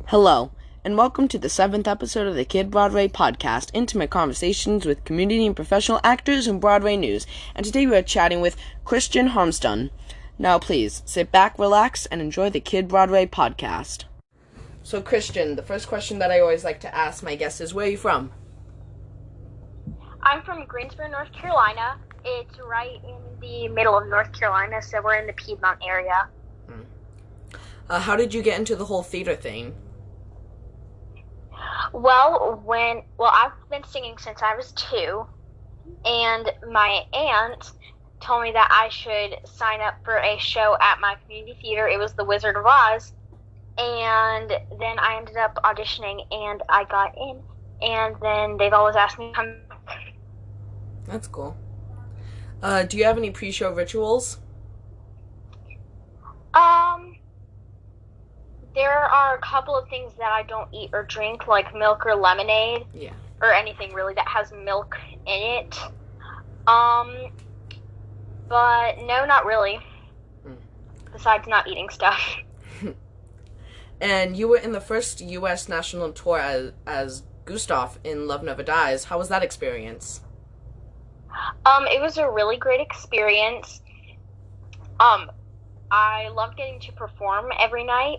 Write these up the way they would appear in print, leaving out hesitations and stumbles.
Hello, and welcome to the 7th episode of the Kid Broadway podcast, intimate conversations with community and professional actors in Broadway news. And today we are chatting with Christian Harmston. Now please, sit back, relax, and enjoy the Kid Broadway podcast. So Christian, the first question that I always like to ask my guests is, where are you from? I'm from Greensboro, North Carolina. It's right in the middle of North Carolina, so we're in the Piedmont area. How did you get into the whole theater thing? Well, I've been singing since I was 2, and my aunt told me that I should sign up for a show at my community theater. It was The Wizard of Oz, and then I ended up auditioning, and I got in, and then they've always asked me to come back. That's cool. Do you have any pre-show rituals? There are a couple of things that I don't eat or drink, like milk or lemonade. Yeah. Or anything really that has milk in it. But no, not really. Besides not eating stuff. And you were in the first U.S. national tour as Gustav in Love Never Dies. How was that experience? It was a really great experience. I loved getting to perform every night.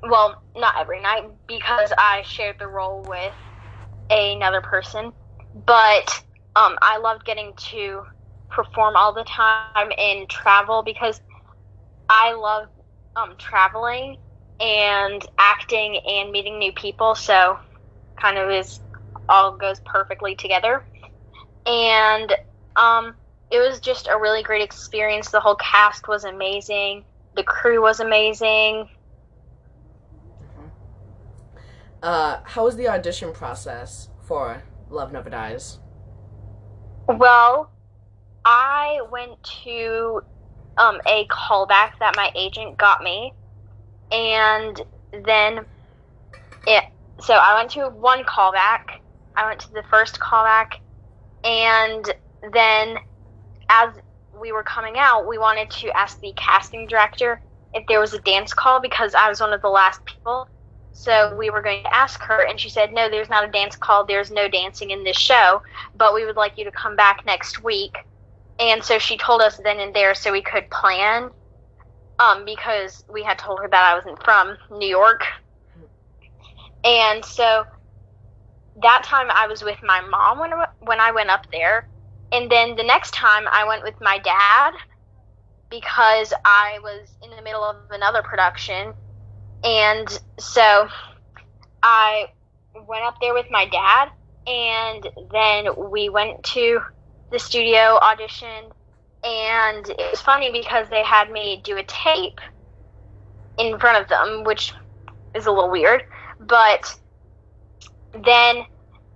Well, not every night, because I shared the role with another person. But I loved getting to perform all the time and travel, because I love traveling and acting and meeting new people. So kind of all goes perfectly together. And it was just a really great experience. The whole cast was amazing. The crew was amazing. How was the audition process for Love Never Dies? Well, I went to a callback that my agent got me, and then so I went to one callback. I went to the first callback, and then as we were coming out, we wanted to ask the casting director if there was a dance call, because I was one of the last people. So we were going to ask her, and she said, no, there's not a dance call. There's no dancing in this show, but we would like you to come back next week. And so she told us then and there so we could plan, because we had told her that I wasn't from New York. And so that time I was with my mom when I went up there. And then the next time I went with my dad, because I was in the middle of another production. And so I went up there with my dad, and then we went to the studio, auditioned, and it was funny because they had me do a tape in front of them, which is a little weird. But then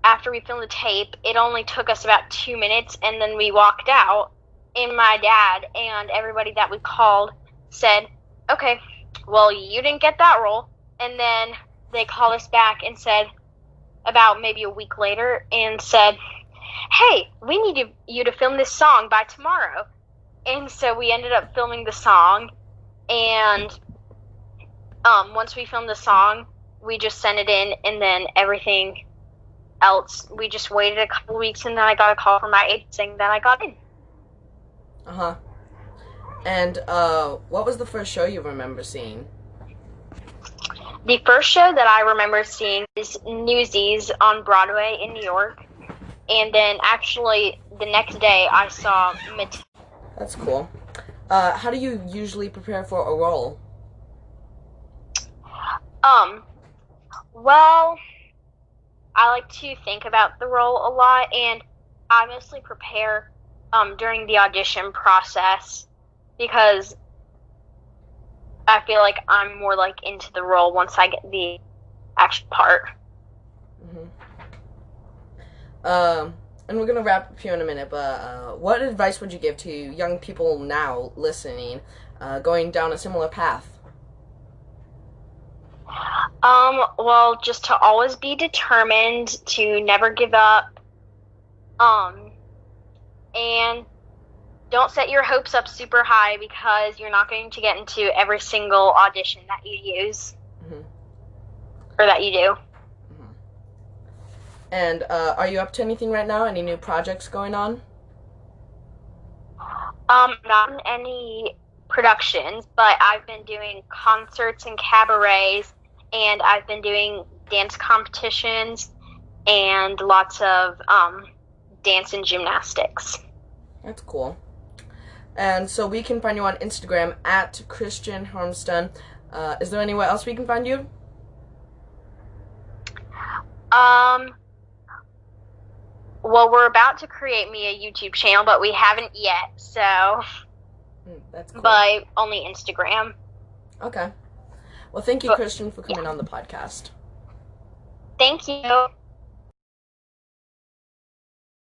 after we filmed the tape, it only took us about 2 minutes, and then we walked out, and my dad and everybody that we called said, okay, well, you didn't get that role. And then they called us back and said, about maybe a week later, and said, hey, we need you to film this song by tomorrow. And so we ended up filming the song, and once we filmed the song, we just sent it in, and then everything else, we just waited a couple weeks, and then I got a call from my agent saying that I got in. Uh-huh. And what was the first show you remember seeing? The first show that I remember seeing is Newsies on Broadway in New York. And then actually the next day I saw Matilda. That's cool. How do you usually prepare for a role? Well, I like to think about the role a lot, and I mostly prepare during the audition process, because I feel like I'm more like into the role once I get the action part. And we're gonna wrap up here in a minute, but what advice would you give to young people now listening, going down a similar path? Well, just to always be determined, to never give up, and don't set your hopes up super high, because you're not going to get into every single audition that you use. or that you do. And are you up to anything right now? Any new projects going on? Not in any productions, but I've been doing concerts and cabarets, and I've been doing dance competitions and lots of dance and gymnastics. That's cool. And so we can find you on Instagram at Christian Harmston. Is there anywhere else we can find you? Well, we're about to create me a YouTube channel, but we haven't yet, so. That's cool. But only Instagram. Okay. Well, thank you, Christian, for coming on the podcast. Thank you.